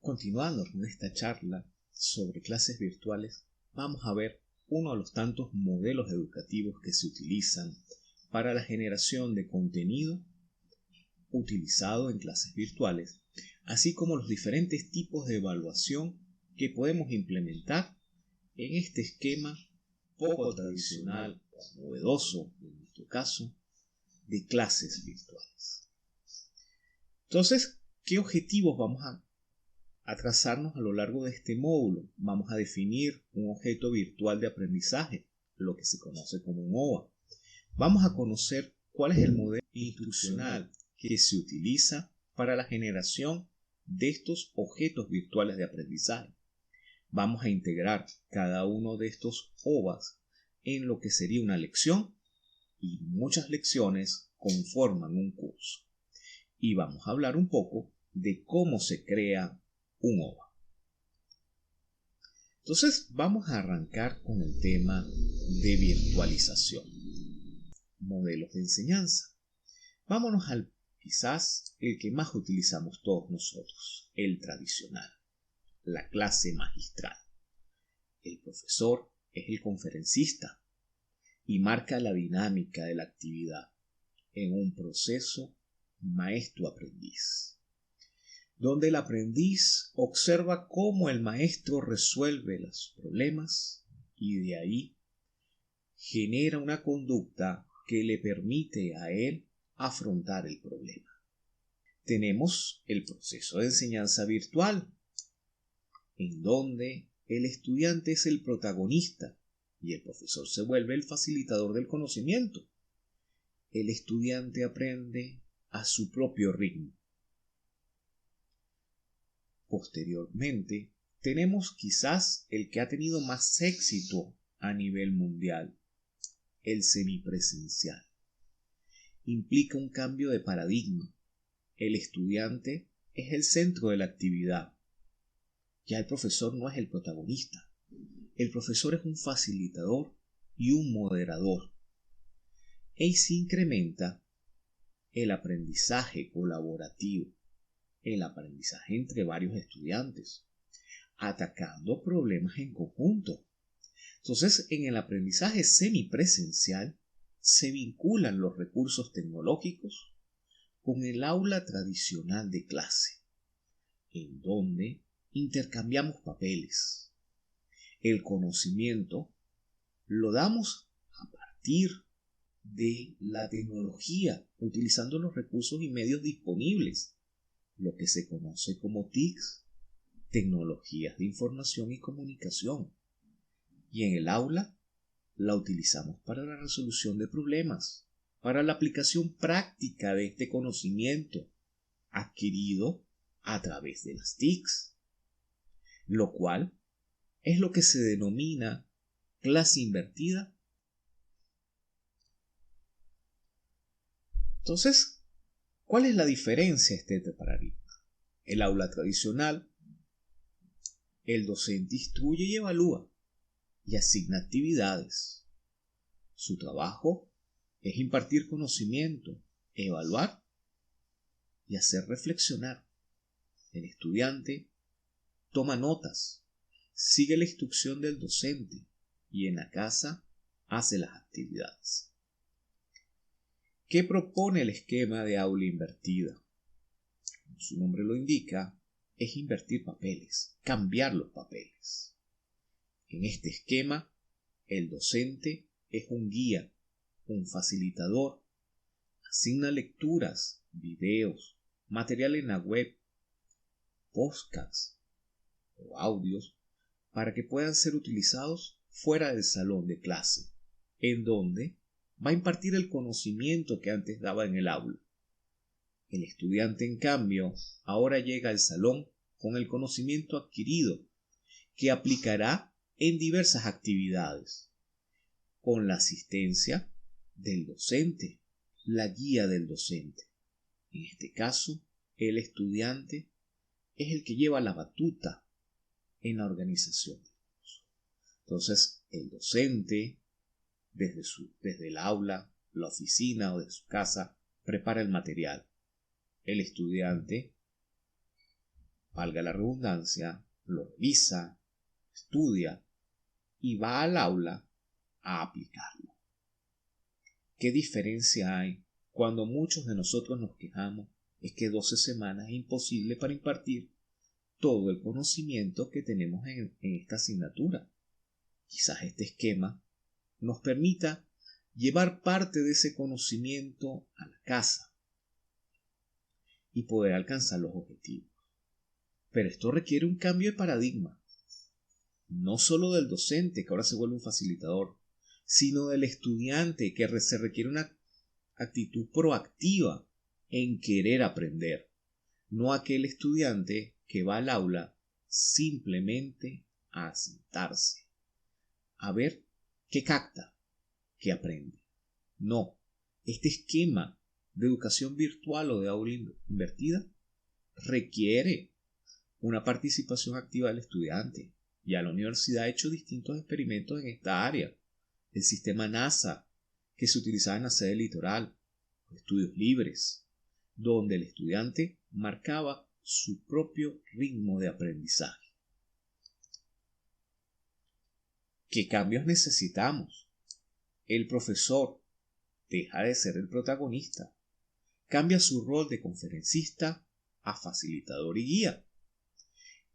Continuando con esta charla sobre clases virtuales, vamos a ver uno de los tantos modelos educativos que se utilizan para la generación de contenido utilizado en clases virtuales, así como los diferentes tipos de evaluación que podemos implementar en este esquema poco tradicional o novedoso, en nuestro caso, de clases virtuales. Entonces, ¿qué objetivos vamos a trazarnos a lo largo de este módulo? Vamos a definir un objeto virtual de aprendizaje, lo que se conoce como un OVA. Vamos a conocer cuál es el modelo instruccional que se utiliza para la generación de estos objetos virtuales de aprendizaje. Vamos a integrar cada uno de estos OVAs en lo que sería una lección, y muchas lecciones conforman un curso. Y vamos a hablar un poco de cómo se crea un OVA. Entonces vamos a arrancar con el tema de virtualización. Modelos de enseñanza. Vámonos al quizás el que más utilizamos todos nosotros, el tradicional, la clase magistral. El profesor es el conferencista y marca la dinámica de la actividad en un proceso maestro-aprendiz, donde el aprendiz observa cómo el maestro resuelve los problemas y de ahí genera una conducta que le permite a él afrontar el problema. Tenemos el proceso de enseñanza virtual, en donde el estudiante es el protagonista y el profesor se vuelve el facilitador del conocimiento. El estudiante aprende a su propio ritmo. Posteriormente, tenemos quizás el que ha tenido más éxito a nivel mundial, el semipresencial. Implica un cambio de paradigma. El estudiante es el centro de la actividad. Ya el profesor no es el protagonista. El profesor es un facilitador y un moderador. Y se incrementa el aprendizaje colaborativo, el aprendizaje entre varios estudiantes, atacando problemas en conjunto. Entonces, en el aprendizaje semipresencial se vinculan los recursos tecnológicos con el aula tradicional de clase, en donde intercambiamos papeles. El conocimiento lo damos a partir de la tecnología, utilizando los recursos y medios disponibles, lo que se conoce como TICs, tecnologías de información y comunicación. Y en el aula la utilizamos para la resolución de problemas, para la aplicación práctica de este conocimiento adquirido a través de las TICs, lo cual es lo que se denomina clase invertida. Entonces, ¿cuál es la diferencia de este paradigma? El aula tradicional, el docente instruye y evalúa y asigna actividades. Su trabajo es impartir conocimiento, evaluar y hacer reflexionar. El estudiante toma notas, sigue la instrucción del docente y en la casa hace las actividades. ¿Qué propone el esquema de aula invertida? Como su nombre lo indica, es invertir papeles, cambiar los papeles. En este esquema, el docente es un guía, un facilitador, asigna lecturas, videos, material en la web, podcasts o audios para que puedan ser utilizados fuera del salón de clase, en donde va a impartir el conocimiento que antes daba en el aula. El estudiante, en cambio, ahora llega al salón con el conocimiento adquirido, que aplicará en diversas actividades, con la asistencia del docente, la guía del docente. En este caso, el estudiante es el que lleva la batuta en la organización del curso. Entonces, el docente, desde el aula, la oficina o de su casa, prepara el material. El estudiante valga la redundancia, lo revisa, estudia y va al aula a aplicarlo. ¿Qué diferencia hay cuando muchos de nosotros nos quejamos? Es que 12 semanas es imposible para impartir todo el conocimiento que tenemos en esta asignatura. Quizás este esquema nos permita llevar parte de ese conocimiento a la casa y poder alcanzar los objetivos. Pero esto requiere un cambio de paradigma, no solo del docente, que ahora se vuelve un facilitador, sino del estudiante, que se requiere una actitud proactiva en querer aprender, no aquel estudiante que va al aula simplemente a sentarse, a ver qué capta, qué aprende. No, este esquema de educación virtual o de aula invertida requiere una participación activa del estudiante. Ya la universidad ha hecho distintos experimentos en esta área. El sistema NASA, que se utilizaba en la sede litoral, estudios libres, donde el estudiante marcaba su propio ritmo de aprendizaje. ¿Qué cambios necesitamos? El profesor deja de ser el protagonista, cambia su rol de conferencista a facilitador y guía,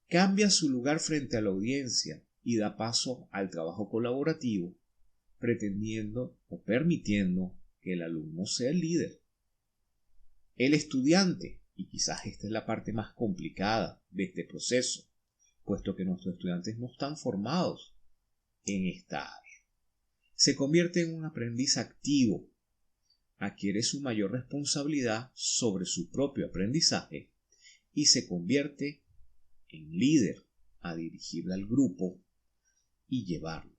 cambia su lugar frente a la audiencia y da paso al trabajo colaborativo, pretendiendo o permitiendo que el alumno sea el líder. El estudiante, y quizás esta es la parte más complicada de este proceso, puesto que nuestros estudiantes no están formados en esta área, se convierte en un aprendiz activo, adquiere su mayor responsabilidad sobre su propio aprendizaje y se convierte en líder a dirigir al grupo y llevarlo.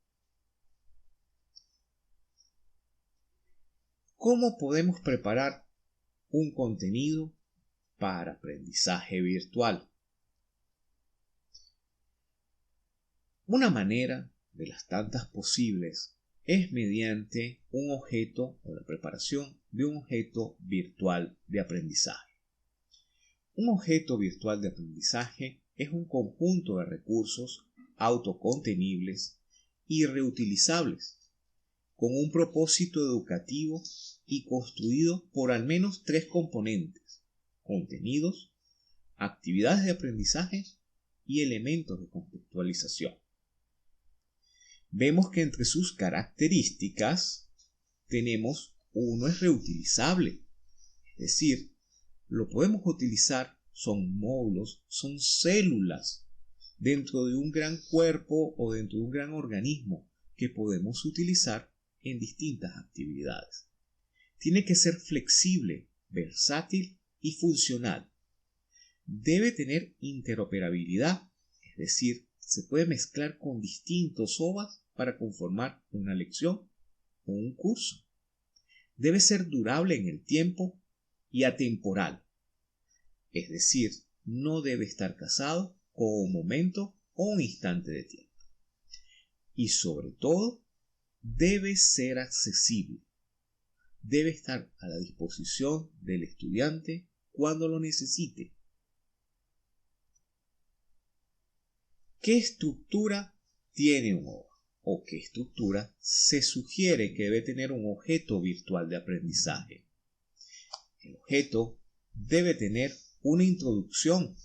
¿Cómo podemos preparar un contenido para aprendizaje virtual? Una manera de las tantas posibles es mediante un objeto o la preparación de un objeto virtual de aprendizaje. Un objeto virtual de aprendizaje es un conjunto de recursos autocontenibles y reutilizables con un propósito educativo y construido por al menos 3 componentes: contenidos, actividades de aprendizaje y elementos de contextualización. Vemos que entre sus características tenemos: uno es reutilizable, es decir, lo podemos utilizar, son módulos, son células dentro de un gran cuerpo o dentro de un gran organismo que podemos utilizar en distintas actividades. Tiene que ser flexible, versátil y funcional. Debe tener interoperabilidad, es decir, se puede mezclar con distintos OVAs para conformar una lección o un curso. Debe ser durable en el tiempo y atemporal, es decir, no debe estar casado con un momento o un instante de tiempo. Y sobre todo, debe ser accesible. Debe estar a la disposición del estudiante cuando lo necesite. ¿Qué estructura tiene un OVA? ¿O qué estructura se sugiere que debe tener un objeto virtual de aprendizaje? El objeto debe tener una introducción,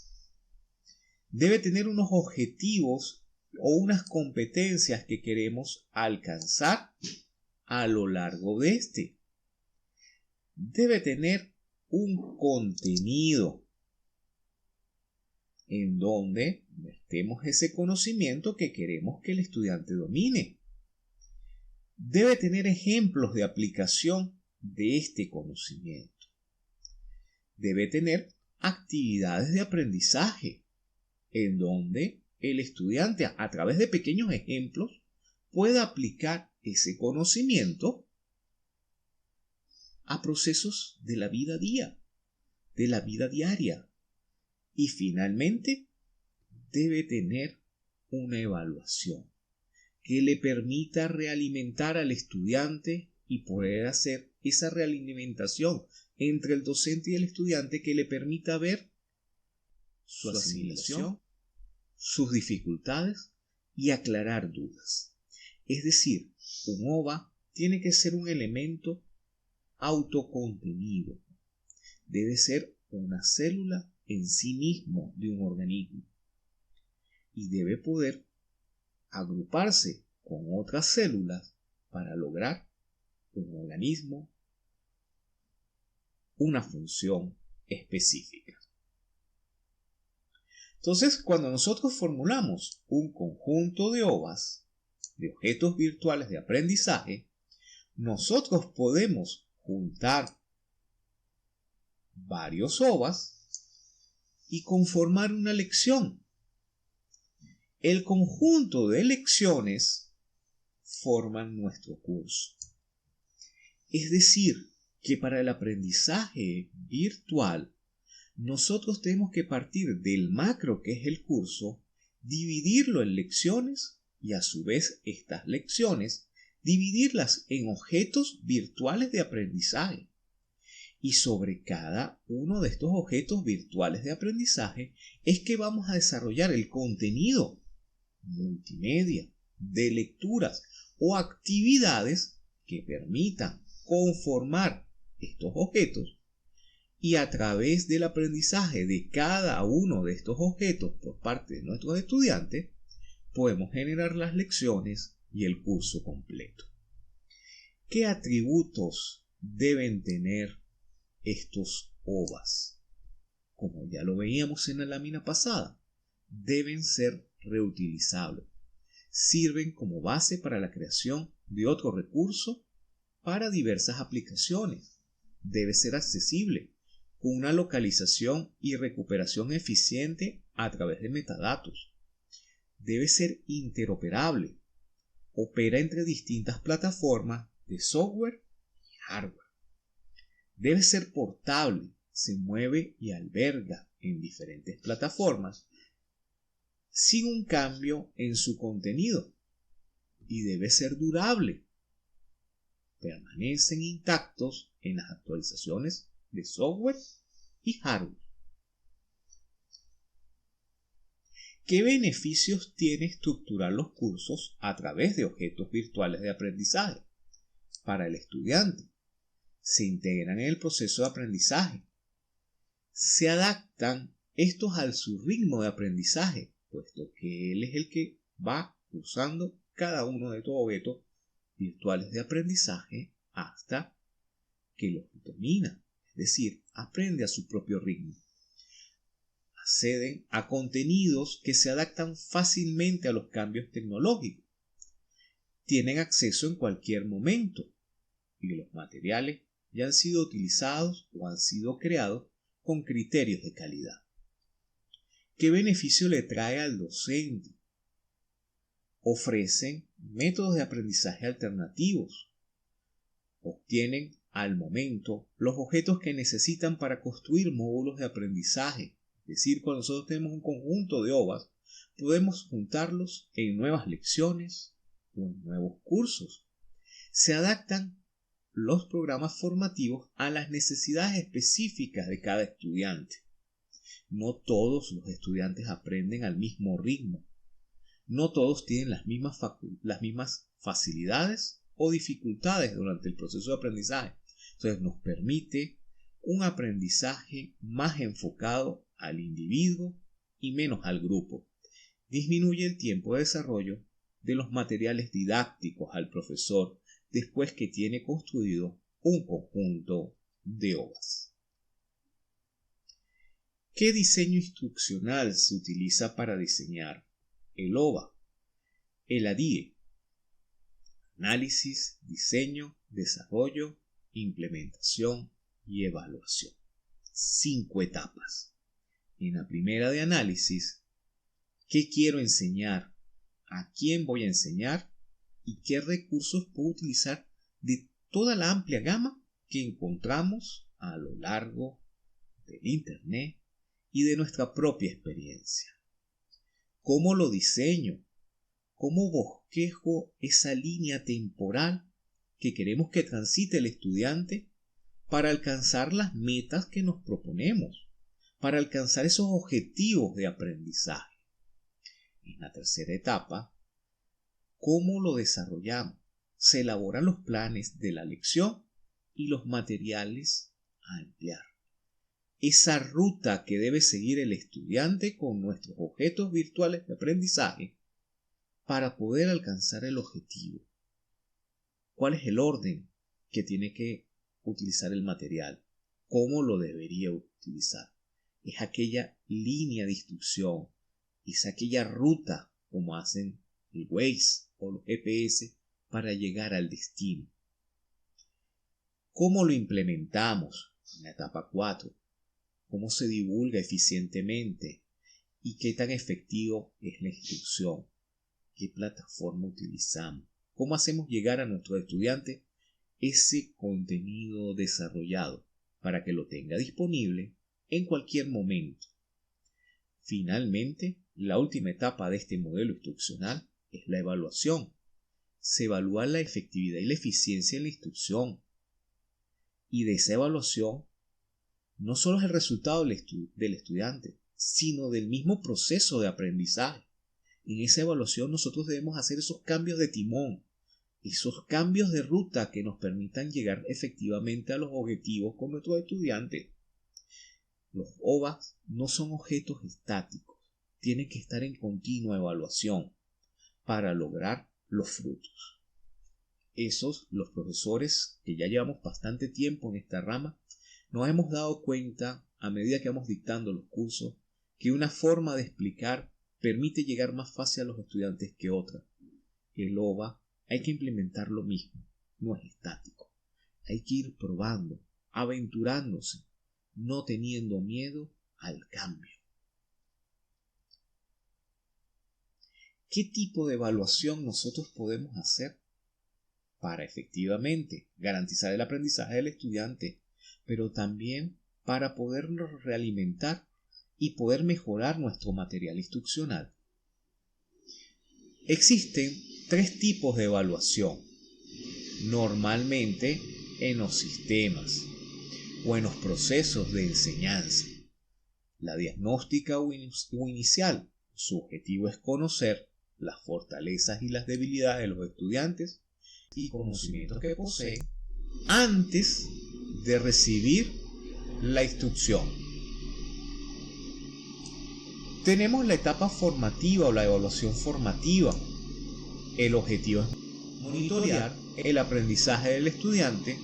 debe tener unos objetivos o unas competencias que queremos alcanzar a lo largo de este. Debe tener un contenido en donde metemos ese conocimiento que queremos que el estudiante domine. Debe tener ejemplos de aplicación de este conocimiento. Debe tener actividades de aprendizaje en donde el estudiante, a través de pequeños ejemplos, pueda aplicar ese conocimiento a procesos de la vida a día, de la vida diaria. Y finalmente, debe tener una evaluación que le permita realimentar al estudiante y poder hacer esa realimentación entre el docente y el estudiante, que le permita ver su asimilación, sus dificultades y aclarar dudas. Es decir, un OVA tiene que ser un elemento autocontenido. Debe ser una célula en sí mismo de un organismo y debe poder agruparse con otras células para lograr un organismo, una función específica. Entonces, cuando nosotros formulamos un conjunto de OVAs, de objetos virtuales de aprendizaje, nosotros podemos juntar varios OVAs y conformar una lección. El conjunto de lecciones forman nuestro curso. Es decir, que para el aprendizaje virtual, nosotros tenemos que partir del macro que es el curso, dividirlo en lecciones y a su vez estas lecciones dividirlas en objetos virtuales de aprendizaje. Y sobre cada uno de estos objetos virtuales de aprendizaje es que vamos a desarrollar el contenido multimedia de lecturas o actividades que permitan conformar estos objetos, y a través del aprendizaje de cada uno de estos objetos por parte de nuestros estudiantes podemos generar las lecciones y el curso completo. ¿Qué atributos deben tener estos OVAs? Como ya lo veíamos en la lámina pasada, deben ser reutilizables. Sirven como base para la creación de otro recurso para diversas aplicaciones. Debe ser accesible, con una localización y recuperación eficiente a través de metadatos. Debe ser interoperable. Opera entre distintas plataformas de software y hardware. Debe ser portable. Se mueve y alberga en diferentes plataformas sin un cambio en su contenido. Y debe ser durable. Permanecen intactos en las actualizaciones de software y hardware. ¿Qué beneficios tiene estructurar los cursos a través de objetos virtuales de aprendizaje? Para el estudiante, se integran en el proceso de aprendizaje. Se adaptan estos a su ritmo de aprendizaje, puesto que él es el que va usando cada uno de estos objetos virtuales de aprendizaje hasta que los domina, es decir, aprende a su propio ritmo. Acceden a contenidos que se adaptan fácilmente a los cambios tecnológicos. Tienen acceso en cualquier momento y los materiales ya han sido utilizados o han sido creados con criterios de calidad. ¿Qué beneficio le trae al docente? Ofrecen métodos de aprendizaje alternativos. Obtienen al momento los objetos que necesitan para construir módulos de aprendizaje. Es decir, cuando nosotros tenemos un conjunto de OVAs, podemos juntarlos en nuevas lecciones o en nuevos cursos. Se adaptan los programas formativos a las necesidades específicas de cada estudiante. No todos los estudiantes aprenden al mismo ritmo. No todos tienen las mismas facilidades o dificultades durante el proceso de aprendizaje. Entonces nos permite un aprendizaje más enfocado al individuo y menos al grupo. Disminuye el tiempo de desarrollo de los materiales didácticos al profesor después que tiene construido un conjunto de OVAs. ¿Qué diseño instruccional se utiliza para diseñar el OVA? El ADIE: análisis, diseño, desarrollo, implementación y evaluación. 5 etapas. En la primera de análisis, ¿qué quiero enseñar? ¿A quién voy a enseñar? ¿Y qué recursos puedo utilizar de toda la amplia gama que encontramos a lo largo del Internet y de nuestra propia experiencia? ¿Cómo lo diseño? ¿Cómo bosquejo esa línea temporal que queremos que transite el estudiante para alcanzar las metas que nos proponemos, para alcanzar esos objetivos de aprendizaje. En la tercera etapa, ¿cómo lo desarrollamos? Se elaboran los planes de la lección y los materiales a emplear. Esa ruta que debe seguir el estudiante con nuestros objetos virtuales de aprendizaje para poder alcanzar el objetivo. ¿Cuál es el orden que tiene que utilizar el material? ¿Cómo lo debería utilizar? Es aquella línea de instrucción, es aquella ruta como hacen el Waze o los GPS para llegar al destino. ¿Cómo lo implementamos en la etapa 4? ¿Cómo se divulga eficientemente? ¿Y qué tan efectivo es la instrucción? ¿Qué plataforma utilizamos? ¿Cómo hacemos llegar a nuestros estudiantes ese contenido desarrollado para que lo tenga disponible en cualquier momento? Finalmente, la última etapa de este modelo instruccional es la evaluación. Se evalúa la efectividad y la eficiencia en la instrucción. Y de esa evaluación no solo es el resultado del estudiante, sino del mismo proceso de aprendizaje. En esa evaluación nosotros debemos hacer esos cambios de timón, esos cambios de ruta que nos permitan llegar efectivamente a los objetivos con nuestros estudiantes. Los OVAs no son objetos estáticos, tienen que estar en continua evaluación para lograr los frutos. Los profesores que ya llevamos bastante tiempo en esta rama, nos hemos dado cuenta a medida que vamos dictando los cursos que una forma de explicar permite llegar más fácil a los estudiantes que otra. El OVA hay que implementar lo mismo, no es estático. Hay que ir probando, aventurándose, no teniendo miedo al cambio. ¿Qué tipo de evaluación nosotros podemos hacer para efectivamente garantizar el aprendizaje del estudiante, pero también para podernos realimentar y poder mejorar nuestro material instruccional? Existen 3 tipos de evaluación, normalmente en los sistemas o en los procesos de enseñanza. La diagnóstica o inicial, su objetivo es conocer las fortalezas y las debilidades de los estudiantes y conocimientos que poseen antes de recibir la instrucción. Tenemos la etapa formativa o la evaluación formativa. El objetivo es monitorear el aprendizaje del estudiante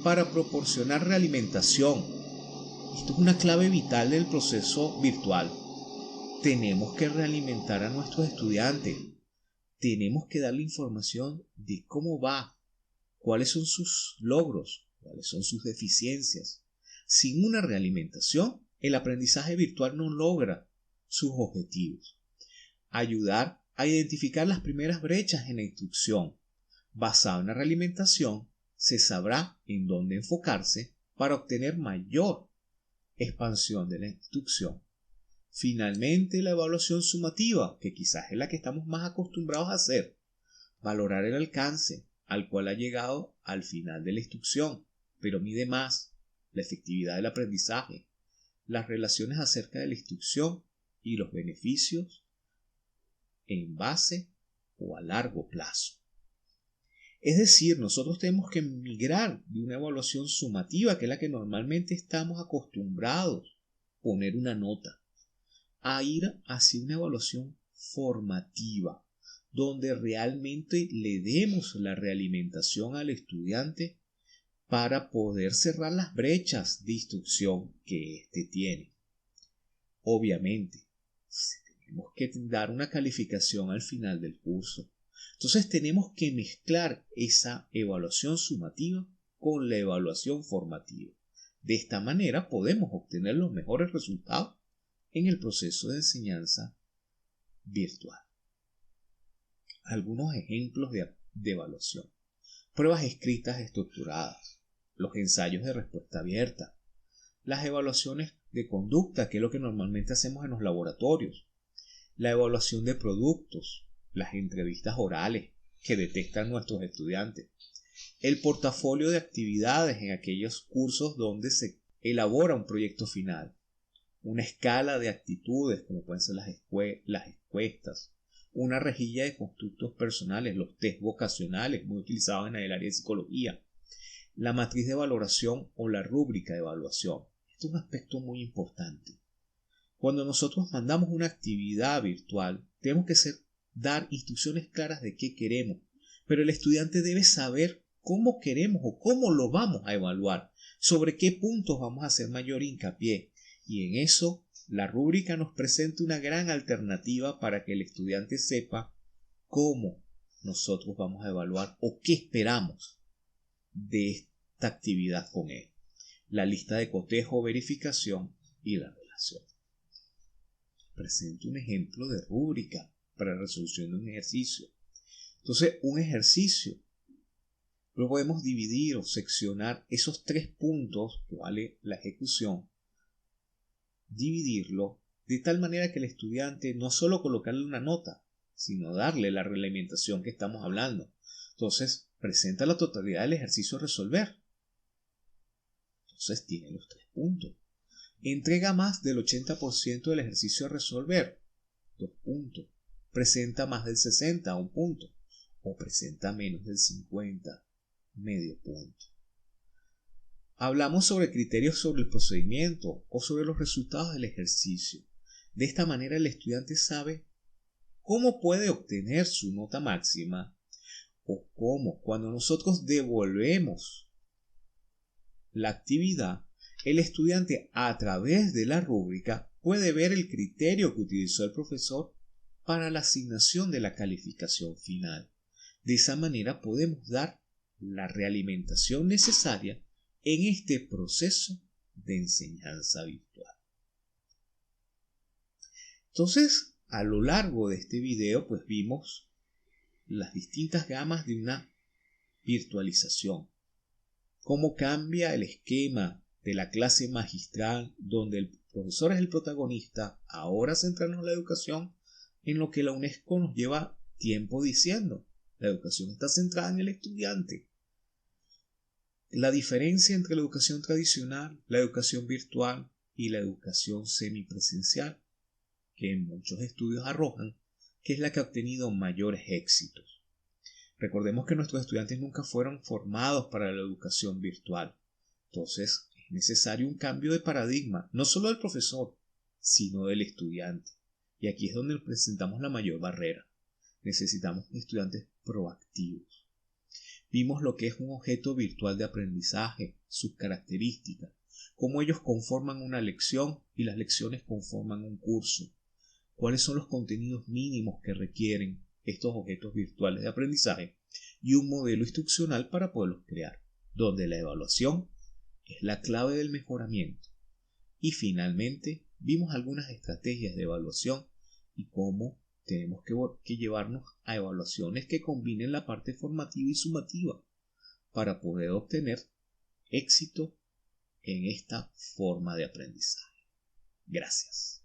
para proporcionar realimentación. Esto es una clave vital del proceso virtual. Tenemos que realimentar a nuestros estudiantes. Tenemos que darle información de cómo va, cuáles son sus logros, cuáles son sus deficiencias. Sin una realimentación, el aprendizaje virtual no logra sus objetivos. Ayudar a identificar las primeras brechas en la instrucción. Basado en la realimentación, se sabrá en dónde enfocarse para obtener mayor expansión de la instrucción. Finalmente, la evaluación sumativa, que quizás es la que estamos más acostumbrados a hacer. Valorar el alcance al cual ha llegado al final de la instrucción, pero mide más la efectividad del aprendizaje, las relaciones acerca de la instrucción y los beneficios en base o a largo plazo. Es decir, nosotros tenemos que migrar de una evaluación sumativa, que es la que normalmente estamos acostumbrados a poner una nota, a ir hacia una evaluación formativa, donde realmente le demos la realimentación al estudiante para poder cerrar las brechas de instrucción que éste tiene. Obviamente, tenemos que dar una calificación al final del curso. Entonces tenemos que mezclar esa evaluación sumativa con la evaluación formativa. De esta manera podemos obtener los mejores resultados en el proceso de enseñanza virtual. Algunos ejemplos de evaluación: pruebas escritas estructuradas, los ensayos de respuesta abierta, las evaluaciones de conducta, que es lo que normalmente hacemos en los laboratorios, la evaluación de productos, las entrevistas orales que detectan nuestros estudiantes, el portafolio de actividades en aquellos cursos donde se elabora un proyecto final, una escala de actitudes como pueden ser las encuestas, una rejilla de constructos personales, los test vocacionales muy utilizados en el área de psicología, la matriz de valoración o la rúbrica de evaluación. Esto es un aspecto muy importante. Cuando nosotros mandamos una actividad virtual, tenemos que dar instrucciones claras de qué queremos, pero el estudiante debe saber cómo queremos o cómo lo vamos a evaluar, sobre qué puntos vamos a hacer mayor hincapié, y en eso la rúbrica nos presenta una gran alternativa para que el estudiante sepa cómo nosotros vamos a evaluar o qué esperamos de esta actividad con él. La lista de cotejo o verificación y la relación. Presento un ejemplo de rúbrica para la resolución de un ejercicio. Entonces, un ejercicio lo podemos dividir o seccionar esos 3 puntos que vale la ejecución, dividirlo de tal manera que el estudiante no solo colocarle una nota, sino darle la realimentación que estamos hablando. Entonces, presenta la totalidad del ejercicio a resolver. Entonces, tiene los 3 puntos. Entrega más del 80% del ejercicio a resolver, 2 puntos. Presenta más del 60, 1 punto. O presenta menos del 50, medio punto. Hablamos sobre criterios sobre el procedimiento o sobre los resultados del ejercicio. De esta manera el estudiante sabe cómo puede obtener su nota máxima o cómo, cuando nosotros devolvemos la actividad, el estudiante a través de la rúbrica puede ver el criterio que utilizó el profesor para la asignación de la calificación final. De esa manera podemos dar la realimentación necesaria en este proceso de enseñanza virtual. Entonces, a lo largo de este video, pues vimos las distintas gamas de una virtualización. Cómo cambia el esquema de la clase magistral, donde el profesor es el protagonista, ahora centrarnos en la educación, en lo que la UNESCO nos lleva tiempo diciendo. La educación está centrada en el estudiante. La diferencia entre la educación tradicional, la educación virtual y la educación semipresencial, que en muchos estudios arrojan que es la que ha obtenido mayores éxitos. Recordemos que nuestros estudiantes nunca fueron formados para la educación virtual. Entonces es necesario un cambio de paradigma, no solo del profesor, sino del estudiante. Y aquí es donde presentamos la mayor barrera. Necesitamos estudiantes proactivos. Vimos lo que es un objeto virtual de aprendizaje, sus características, cómo ellos conforman una lección y las lecciones conforman un curso, cuáles son los contenidos mínimos que requieren estos objetos virtuales de aprendizaje y un modelo instruccional para poderlos crear, donde la evaluación es la clave del mejoramiento. Y finalmente vimos algunas estrategias de evaluación y cómo tenemos que llevarnos a evaluaciones que combinen la parte formativa y sumativa para poder obtener éxito en esta forma de aprendizaje. Gracias.